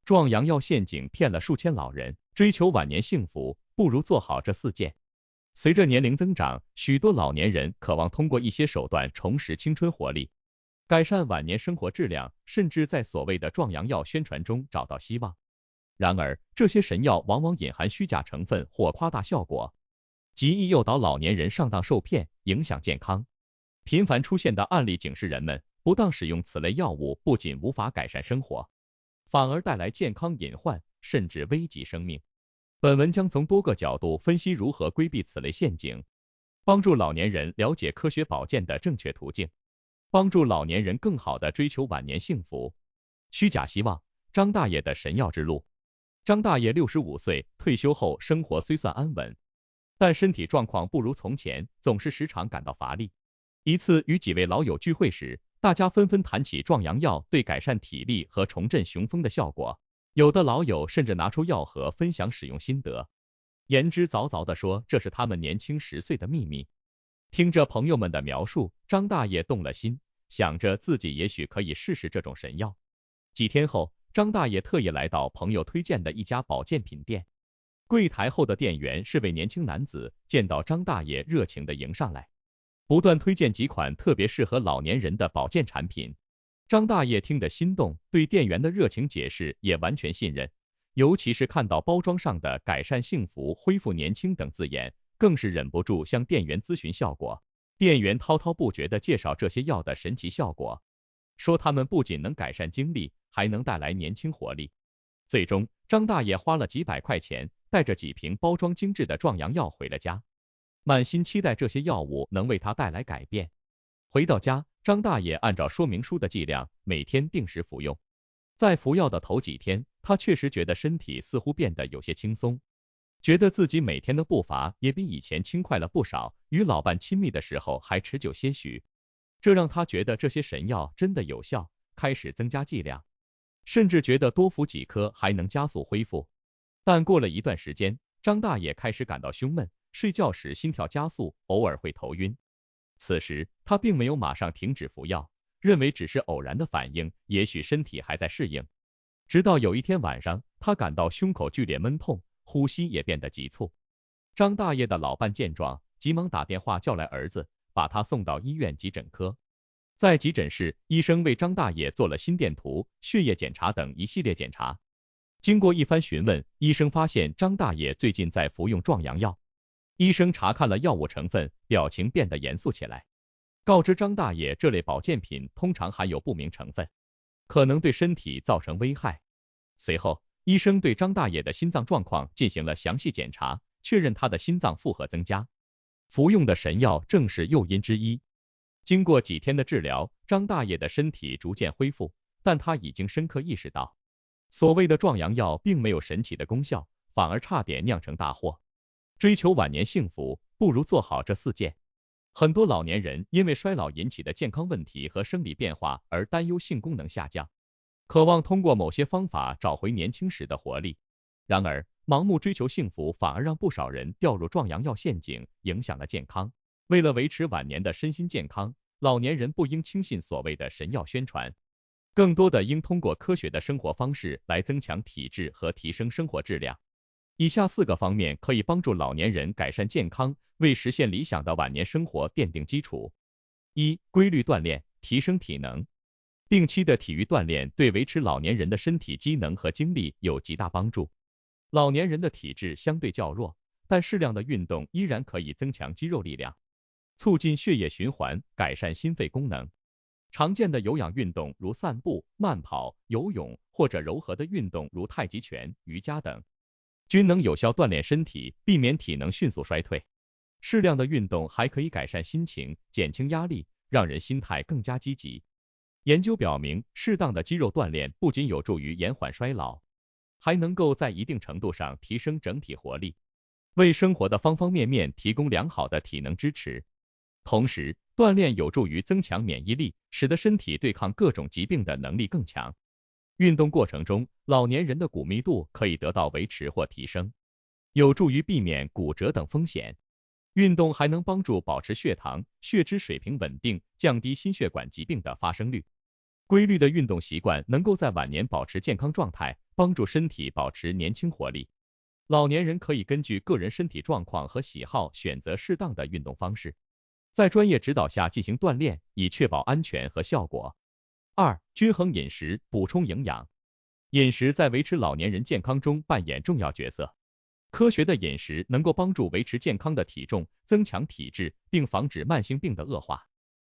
壮阳药陷阱骗了数千老人，追求晚年幸福，不如做好这4件。随着年龄增长，许多老年人渴望通过一些手段重拾青春活力，改善晚年生活质量，甚至在所谓的壮阳药宣传中找到希望。然而，这些神药往往隐含虚假成分或夸大效果，极易诱导老年人上当受骗，影响健康。频繁出现的案例警示人们，不当使用此类药物不仅无法改善生活，反而带来健康隐患，甚至危及生命。本文将从多个角度分析如何规避此类陷阱，帮助老年人了解科学保健的正确途径，帮助老年人更好地追求晚年幸福。虚假希望，张大爷的神药之路。张大爷65岁，退休后生活虽算安稳，但身体状况不如从前，总是时常感到乏力。一次与几位老友聚会时，大家纷纷谈起壮阳药对改善体力和重振雄风的效果，有的老友甚至拿出药盒分享使用心得，言之凿凿地说这是他们年轻10岁的秘密。听着朋友们的描述，张大爷动了心，想着自己也许可以试试这种神药。几天后，张大爷特意来到朋友推荐的一家保健品店，柜台后的店员是位年轻男子，见到张大爷热情地迎上来，不断推荐几款特别适合老年人的保健产品。张大爷听得心动，对店员的热情解释也完全信任，尤其是看到包装上的改善幸福、恢复年轻等字眼，更是忍不住向店员咨询效果。店员滔滔不绝地介绍这些药的神奇效果，说它们不仅能改善精力，还能带来年轻活力。最终，张大爷花了几百块钱，带着几瓶包装精致的壮阳药回了家，满心期待这些药物能为他带来改变。回到家，张大爷按照说明书的剂量，每天定时服用。在服药的头几天，他确实觉得身体似乎变得有些轻松，觉得自己每天的步伐也比以前轻快了不少，与老伴亲密的时候还持久些许。这让他觉得这些神药真的有效，开始增加剂量，甚至觉得多服几颗还能加速恢复。但过了一段时间，张大爷开始感到胸闷，睡觉时心跳加速，偶尔会头晕。此时他并没有马上停止服药，认为只是偶然的反应，也许身体还在适应。直到有一天晚上，他感到胸口剧烈闷痛，呼吸也变得急促。张大爷的老伴见状，急忙打电话叫来儿子，把他送到医院急诊科。在急诊室，医生为张大爷做了心电图、血液检查等一系列检查。经过一番询问，医生发现张大爷最近在服用壮阳药。医生查看了药物成分，表情变得严肃起来，告知张大爷这类保健品通常含有不明成分，可能对身体造成危害。随后，医生对张大爷的心脏状况进行了详细检查，确认他的心脏负荷增加，服用的神药正是诱因之一。经过几天的治疗，张大爷的身体逐渐恢复，但他已经深刻意识到，所谓的壮阳药并没有神奇的功效，反而差点酿成大祸。追求晚年幸福，不如做好这4件。很多老年人因为衰老引起的健康问题和生理变化而担忧性功能下降，渴望通过某些方法找回年轻时的活力。然而，盲目追求幸福反而让不少人掉入壮阳药陷阱，影响了健康。为了维持晚年的身心健康，老年人不应轻信所谓的神药宣传，更多的应通过科学的生活方式来增强体质和提升生活质量。以下4个方面可以帮助老年人改善健康，为实现理想的晚年生活奠定基础。1、规律锻炼，提升体能。定期的体育锻炼对维持老年人的身体机能和精力有极大帮助。老年人的体质相对较弱，但适量的运动依然可以增强肌肉力量，促进血液循环，改善心肺功能。常见的有氧运动如散步、慢跑、游泳，或者柔和的运动如太极拳、瑜伽等，均能有效锻炼身体，避免体能迅速衰退。适量的运动还可以改善心情，减轻压力，让人心态更加积极。研究表明，适当的肌肉锻炼不仅有助于延缓衰老，还能够在一定程度上提升整体活力，为生活的方方面面提供良好的体能支持。同时，锻炼有助于增强免疫力，使得身体对抗各种疾病的能力更强。运动过程中，老年人的骨密度可以得到维持或提升，有助于避免骨折等风险。运动还能帮助保持血糖、血脂水平稳定，降低心血管疾病的发生率。规律的运动习惯能够在晚年保持健康状态，帮助身体保持年轻活力。老年人可以根据个人身体状况和喜好选择适当的运动方式，在专业指导下进行锻炼，以确保安全和效果。2. 均衡饮食，补充营养。饮食在维持老年人健康中扮演重要角色。科学的饮食能够帮助维持健康的体重，增强体质，并防止慢性病的恶化。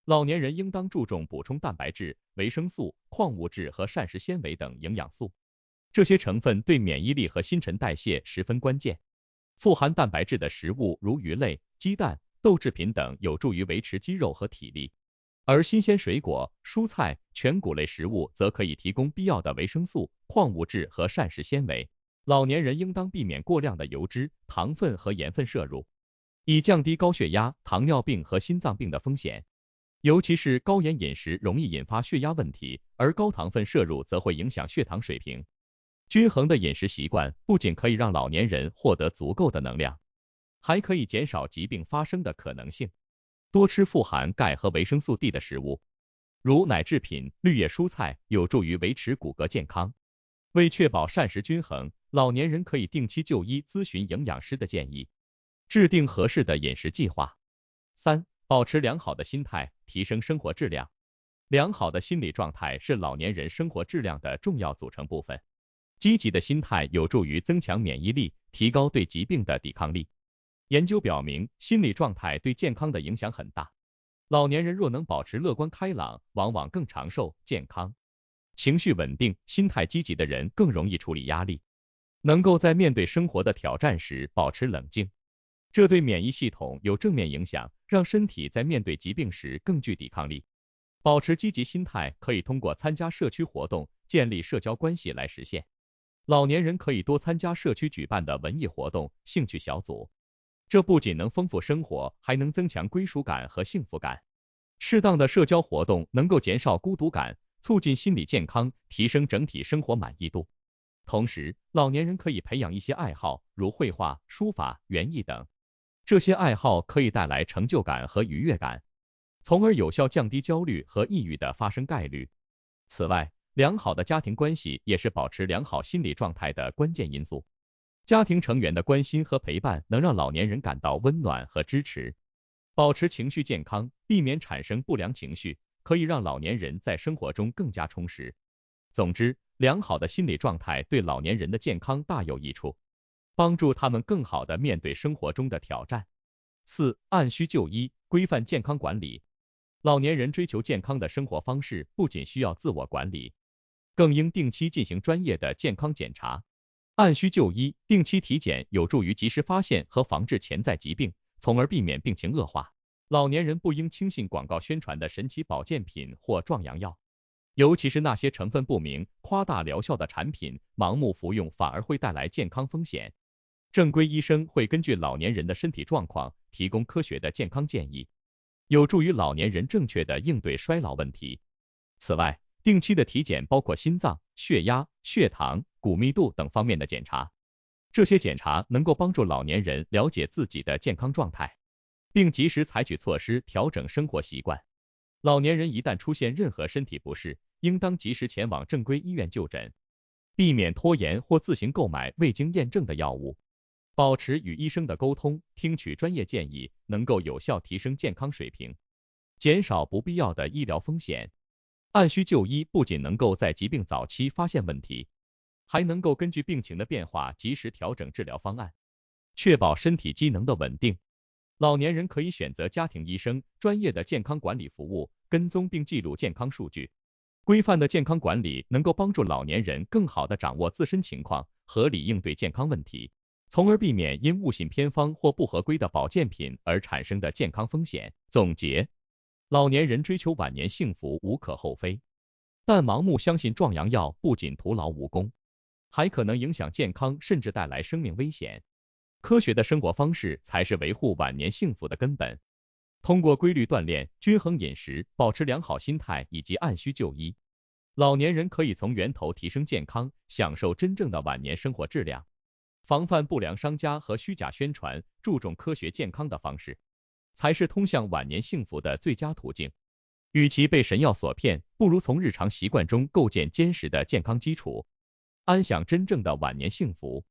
老年人应当注重补充蛋白质、维生素、矿物质和膳食纤维等营养素，这些成分对免疫力和新陈代谢十分关键。富含蛋白质的食物如鱼类、鸡蛋、豆制品等有助于维持肌肉和体力，而新鲜水果、蔬菜、全谷类食物则可以提供必要的维生素、矿物质和膳食纤维。老年人应当避免过量的油脂、糖分和盐分摄入，以降低高血压、糖尿病和心脏病的风险。尤其是高盐饮食容易引发血压问题，而高糖分摄入则会影响血糖水平。均衡的饮食习惯不仅可以让老年人获得足够的能量，还可以减少疾病发生的可能性。多吃富含钙和维生素 D 的食物，如奶制品、绿叶蔬菜，有助于维持骨骼健康。为确保膳食均衡，老年人可以定期就医咨询营养师的建议，制定合适的饮食计划。3. 保持良好的心态，提升生活质量。良好的心理状态是老年人生活质量的重要组成部分。积极的心态有助于增强免疫力，提高对疾病的抵抗力。研究表明，心理状态对健康的影响很大。老年人若能保持乐观开朗，往往更长寿、健康。情绪稳定、心态积极的人更容易处理压力，能够在面对生活的挑战时保持冷静，这对免疫系统有正面影响，让身体在面对疾病时更具抵抗力。保持积极心态可以通过参加社区活动、建立社交关系来实现。老年人可以多参加社区举办的文艺活动、兴趣小组，这不仅能丰富生活，还能增强归属感和幸福感。适当的社交活动能够减少孤独感，促进心理健康，提升整体生活满意度。同时，老年人可以培养一些爱好，如绘画、书法、园艺等。这些爱好可以带来成就感和愉悦感，从而有效降低焦虑和抑郁的发生概率。此外，良好的家庭关系也是保持良好心理状态的关键因素。家庭成员的关心和陪伴能让老年人感到温暖和支持。保持情绪健康，避免产生不良情绪，可以让老年人在生活中更加充实。总之，良好的心理状态对老年人的健康大有益处，帮助他们更好地面对生活中的挑战。4. 按需就医，规范健康管理。老年人追求健康的生活方式不仅需要自我管理，更应定期进行专业的健康检查。按需就医，定期体检有助于及时发现和防治潜在疾病，从而避免病情恶化。老年人不应轻信广告宣传的神奇保健品或壮阳药，尤其是那些成分不明、夸大疗效的产品，盲目服用反而会带来健康风险。正规医生会根据老年人的身体状况，提供科学的健康建议，有助于老年人正确的应对衰老问题。此外，定期的体检包括心脏、血压、血糖、骨密度等方面的检查。这些检查能够帮助老年人了解自己的健康状态，并及时采取措施调整生活习惯。老年人一旦出现任何身体不适，应当及时前往正规医院就诊，避免拖延或自行购买未经验证的药物。保持与医生的沟通，听取专业建议，能够有效提升健康水平，减少不必要的医疗风险。按需就医不仅能够在疾病早期发现问题，还能够根据病情的变化及时调整治疗方案，确保身体机能的稳定。老年人可以选择家庭医生专业的健康管理服务，跟踪并记录健康数据。规范的健康管理能够帮助老年人更好地掌握自身情况，合理应对健康问题，从而避免因误信偏方或不合规的保健品而产生的健康风险。总结，老年人追求晚年幸福无可厚非，但盲目相信壮阳药不仅徒劳无功，还可能影响健康，甚至带来生命危险。科学的生活方式才是维护晚年幸福的根本。通过规律锻炼、均衡饮食、保持良好心态以及按需就医，老年人可以从源头提升健康，享受真正的晚年生活质量。防范不良商家和虚假宣传，注重科学健康的方式，才是通向晚年幸福的最佳途径。与其被神药所骗，不如从日常习惯中构建坚实的健康基础。安享真正的晚年幸福。